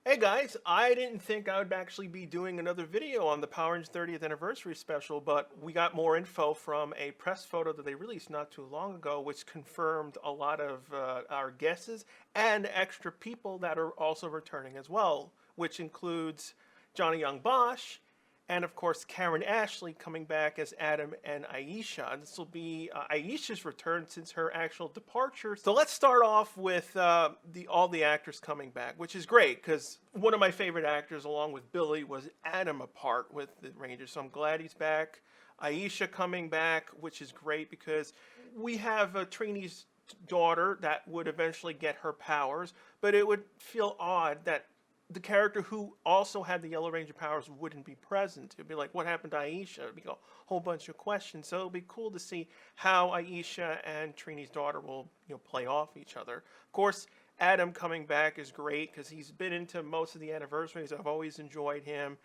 Hey guys, I didn't think I would actually be doing another video on the Power Rangers 30th anniversary special, but we got more info from a press photo that they released not too long ago, which confirmed a lot of our guesses and extra people that are also returning as well, which includes Johnny Young Bosch and of course Karen Ashley coming back as Adam and Aisha. And this will be Aisha's return since her actual departure. So let's start off with all the actors coming back, which is great because one of my favorite actors, along with Billy, was Adam apart with the Rangers. So I'm glad he's back. Aisha coming back, which is great because we have Trini's daughter that would eventually get her powers, but it would feel odd that the character who also had the Yellow Ranger powers wouldn't be present. It'd be like, what happened to Aisha? It'd be a whole bunch of questions. So it'll be cool to see how Aisha and Trini's daughter will, play off each other. Of course, Adam coming back is great because he's been into most of the anniversaries. I've always enjoyed him.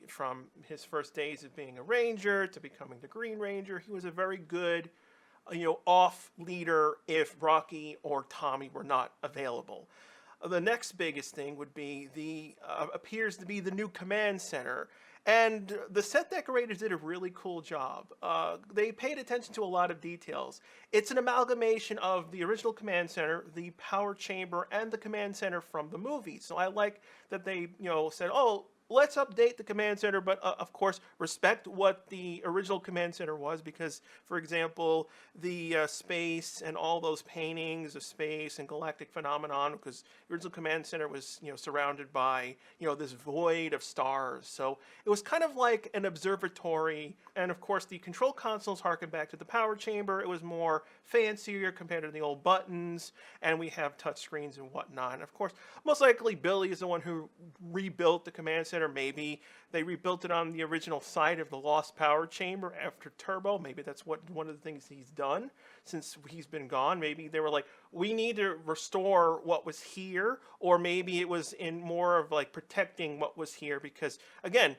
From his first days of being a Ranger to becoming the Green Ranger, he was a very good, off leader if Rocky or Tommy were not available. The next biggest thing would be appears to be the new command center. And the set decorators did a really cool job. They paid attention to a lot of details. It's an amalgamation of the original command center, the power chamber, and the command center from the movie. So I like that they, said, oh, let's update the command center, but of course respect what the original command center was, because, for example, the space and all those paintings of space and galactic phenomenon, because the original command center was, surrounded by, this void of stars. So it was kind of like an observatory, and of course the control consoles harken back to the power chamber. It was more fancier compared to the old buttons, and we have touch screens and whatnot. And of course, most likely Billy is the one who rebuilt the command center. Maybe they rebuilt it on the original site of the lost power chamber after Turbo. Maybe that's one of the things he's done since he's been gone. Maybe they were like, we need to restore what was here, or maybe it was in more of like protecting what was here, because again,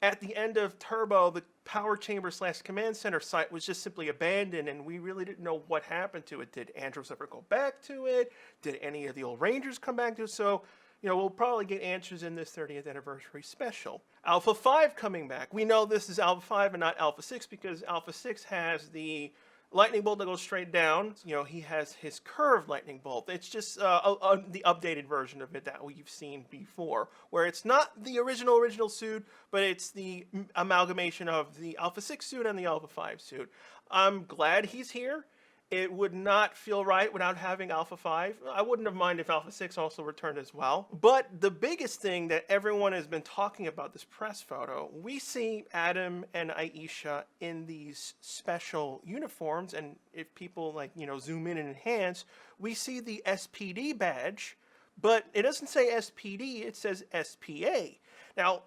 at the end of Turbo, the power chamber / command center site was just simply abandoned, and we really didn't know what happened to it. Did Andros ever go back to it? Did any of the old Rangers come back to it? So, we'll probably get answers in this 30th anniversary special. Alpha 5 coming back. We know this is Alpha 5 and not Alpha 6 because Alpha 6 has the lightning bolt that goes straight down. He has his curved lightning bolt. It's just the updated version of it that we've seen before, where it's not the original suit, but it's the amalgamation of the Alpha 6 suit and the Alpha 5 suit. I'm glad he's here. It would not feel right without having Alpha 5. I wouldn't have minded if Alpha 6 also returned as well. But the biggest thing that everyone has been talking about this press photo, we see Adam and Aisha in these special uniforms, and if people zoom in and enhance, we see the SPD badge, but it doesn't say SPD, it says SPA. Now,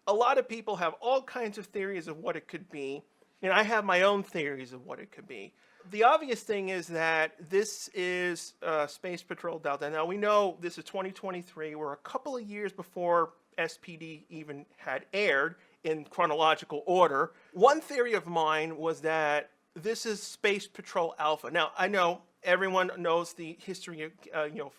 a lot of people have all kinds of theories of what it could be, and I have my own theories of what it could be. The obvious thing is that this is Space Patrol Delta. Now, we know this is 2023. We're a couple of years before SPD even had aired in chronological order. One theory of mine was that this is Space Patrol Alpha. Now, I know everyone knows the history,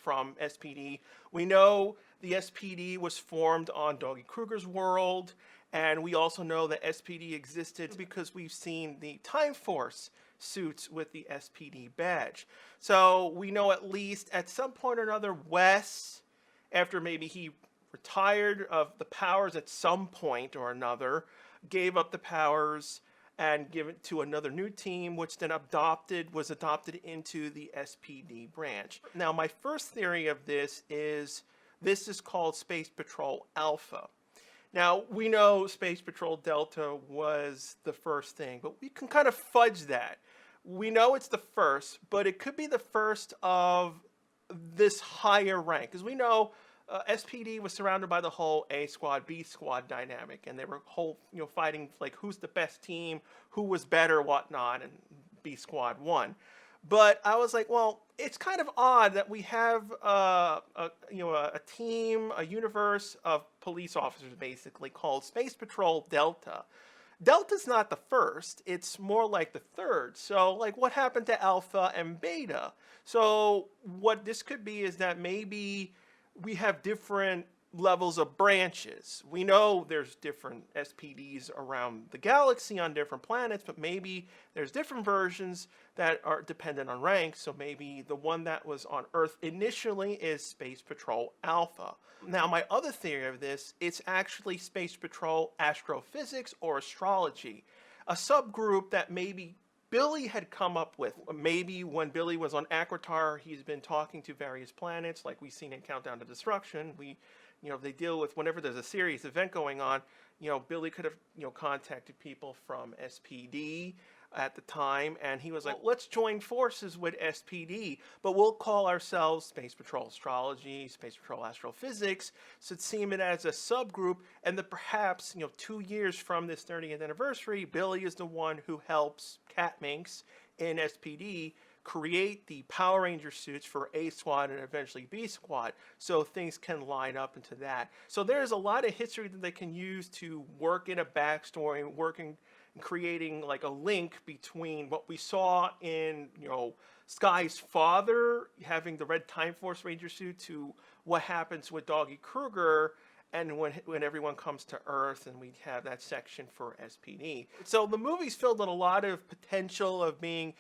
from SPD. We know the SPD was formed on Doggy Kruger's world, and we also know that SPD existed because we've seen the Time Force suits with the SPD badge. So we know at least at some point or another, Wes, after maybe he retired of the powers at some point or another, gave up the powers and give it to another new team, which then was adopted into the SPD branch. Now, my first theory of this is called Space Patrol Alpha. Now, we know Space Patrol Delta was the first thing, but we can kind of fudge that. We know it's the first, but it could be the first of this higher rank, because we know SPD was surrounded by the whole A squad, B squad dynamic, and they were fighting like who's the best team, who was better, whatnot, and B squad won. But I was like, well, it's kind of odd that we have a team, a universe of police officers basically called Space Patrol Delta. Delta's not the first, it's more like the third. So like what happened to Alpha and Beta? So what this could be is that maybe we have different levels of branches. We know there's different SPDs around the galaxy on different planets, but maybe there's different versions that are dependent on rank. So maybe the one that was on Earth initially is Space Patrol Alpha. Now, my other theory of this, it's actually Space Patrol Astrophysics or Astrology, a subgroup that maybe Billy had come up with. Maybe when Billy was on Aquitar, he's been talking to various planets, like we've seen in Countdown to Destruction. They deal with whenever there's a serious event going on. Billy could have, contacted people from SPD at the time, and he was like, let's join forces with SPD, but we'll call ourselves Space Patrol Astrology, Space Patrol Astrophysics, so it seemed it as a subgroup, and that perhaps, 2 years from this 30th anniversary, Billy is the one who helps Cat Minx in SPD create the Power Ranger suits for A Squad and eventually B Squad, so things can line up into that. So there's a lot of history that they can use to work in a backstory, creating like a link between what we saw in, Sky's father having the red Time Force Ranger suit to what happens with Doggy Kruger, and when everyone comes to Earth, and we have that section for SPD. So the movie's filled with a lot of potential of being,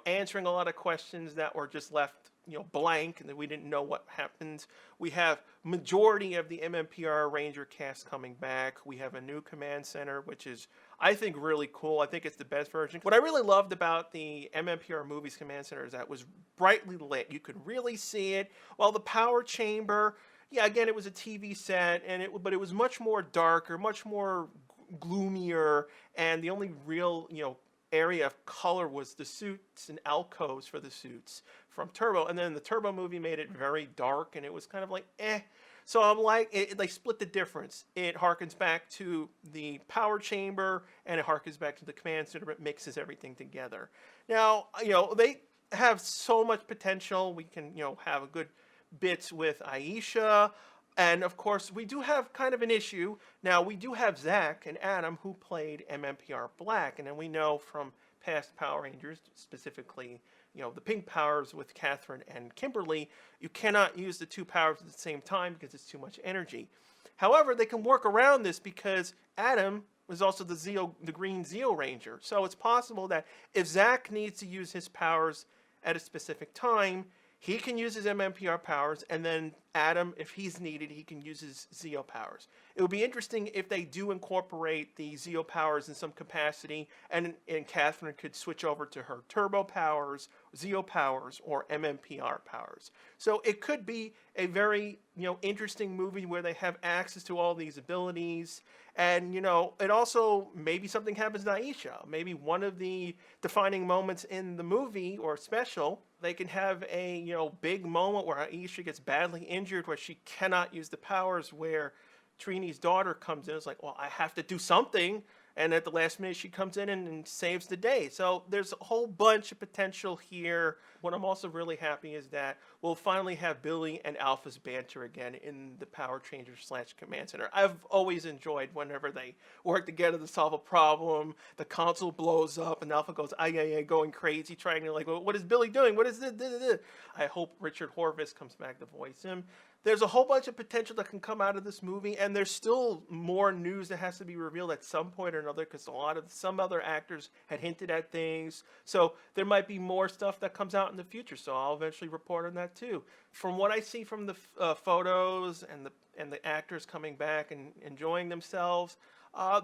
answering a lot of questions that were just left, blank, and that we didn't know what happened. We have majority of the MMPR Ranger cast coming back. We have a new command center, which is, I think, really cool. I think it's the best version. What I really loved about the MMPR Movies Command Center is that it was brightly lit. You could really see it. While the power chamber, yeah, again, it was a TV set, but it was much more darker, much more gloomier, and the only real, area of color was the suits and alcoves for the suits from Turbo. And then the Turbo movie made it very dark, and it was kind of like, eh. So I'm like, they split the difference. It harkens back to the power chamber, and it harkens back to the command center, but mixes everything together. Now, they have so much potential. We can, have a good bits with Aisha. And of course, we do have kind of an issue. Now, we do have Zach and Adam who played MMPR Black. And then we know from past Power Rangers, specifically, the pink powers with Catherine and Kimberly, you cannot use the two powers at the same time because it's too much energy. However, they can work around this because Adam was also the green Zeo Ranger. So it's possible that if Zach needs to use his powers at a specific time, he can use his MMPR powers, and then Adam, if he's needed, he can use his Zeo powers. It would be interesting if they do incorporate the Zeo powers in some capacity, and Catherine could switch over to her Turbo powers, Zeo powers, or MMPR powers. So it could be a very, interesting movie where they have access to all these abilities. And, it also, maybe something happens to Aisha. Maybe one of the defining moments in the movie or special, they can have a, big moment where Aisha gets badly injured, where she cannot use the powers, where Trini's daughter comes in. It's like, well, I have to do something. And at the last minute, she comes in and saves the day. So there's a whole bunch of potential here. What I'm also really happy is that we'll finally have Billy and Alpha's banter again in the Power Changer/Command Center. I've always enjoyed whenever they work together to solve a problem. The console blows up and Alpha goes, ay, ay, ay, going crazy, trying to well, what is Billy doing? What is this? I hope Richard Horvitz comes back to voice him. There's a whole bunch of potential that can come out of this movie, and there's still more news that has to be revealed at some point or another, because some other actors had hinted at things. So there might be more stuff that comes out in the future. So I'll eventually report on that too. From what I see from the photos and the actors coming back and enjoying themselves,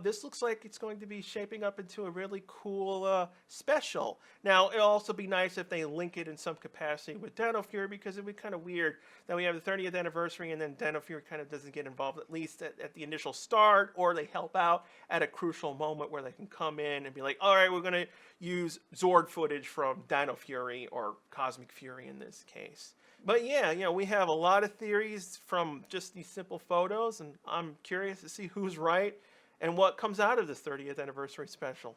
this looks like it's going to be shaping up into a really cool special. Now, it'll also be nice if they link it in some capacity with Dino Fury, because it'd be kind of weird that we have the 30th anniversary and then Dino Fury kind of doesn't get involved, at least at the initial start, or they help out at a crucial moment where they can come in and be like, all right, we're going to use Zord footage from Dino Fury, or Cosmic Fury in this case. But yeah, we have a lot of theories from just these simple photos, and I'm curious to see who's right and what comes out of this 30th anniversary special.